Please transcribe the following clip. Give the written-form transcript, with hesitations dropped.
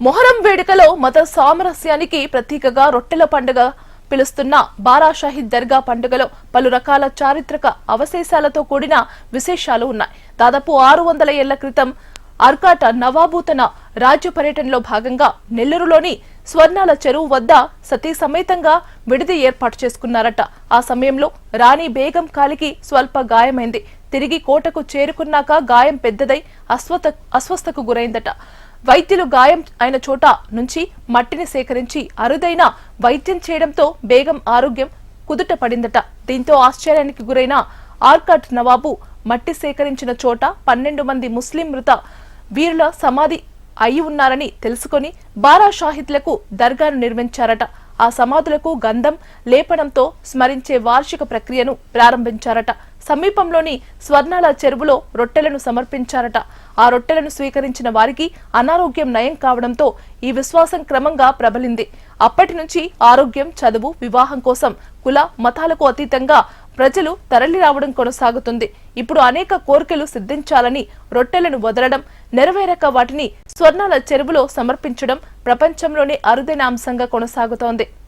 మొహరం వేడుకలో మత సామరస్యానికి ప్రతీకగా రొట్టెల పండుగ పిలుస్తున్న బారా షాహిద్ దర్గా పండుగలో పలు రకాల చారిత్రక అవశేషాలతో కూడిన విశేషాలు ఉన్నాయి. దాదాపు 600 ఏళ్ల క్రితం అర్కాట నవాబు తన రాజ్య పర్యటనలో భాగంగా నెల్లూరులోని స్వర్ణాల చెరువు వద్ద సతీ సమేతంగా విడిది ఏర్పాటు చేసుకున్నారట. ఆ సమయంలో రాణి బేగం కాలికి స్వల్ప గాయమైంది. తిరిగి కోటకు చేరుకున్నాక గాయం పెద్దదై అస్వస్థకు గురైందట. వైద్యులు గాయం అయిన చోట నుంచి మట్టిని సేకరించి అరుదైన వైద్యం చేయడంతో బేగం ఆరోగ్యం కుదుట పడిందట. దీంతో ఆశ్చర్యానికి గురైన ఆర్కాట్ నవాబు మట్టి సేకరించిన చోట 12 మంది ముస్లిం మృత వీరుల సమాధి అయి ఉన్నారని తెలుసుకుని బారా షాహిద్లకు దర్గాను నిర్మించారట. ఆ సమాధులకు గంధం లేపనంతో స్మరించే వార్షిక ప్రక్రియను ప్రారంభించారట. సమీపంలోని స్వర్ణాల చెరువులో రొట్టెలను సమర్పించారట. ఆ రొట్టెలను స్వీకరించిన వారికి అనారోగ్యం నయం కావడంతో ఈ విశ్వాసం క్రమంగా ప్రబలింది. అప్పటి నుంచి ఆరోగ్యం, చదువు, వివాహం కోసం కుల మతాలకు అతీతంగా ప్రజలు తరలి రావడం కొనసాగుతుంది. ఇప్పుడు అనేక కోరికలు సిద్ధించాలని రొట్టెలను వదలడం, నెరవేరక వాటిని స్వర్ణాల చెరువులో సమర్పించడం ప్రపంచంలోనే అరుదైన అంశంగా కొనసాగుతోంది.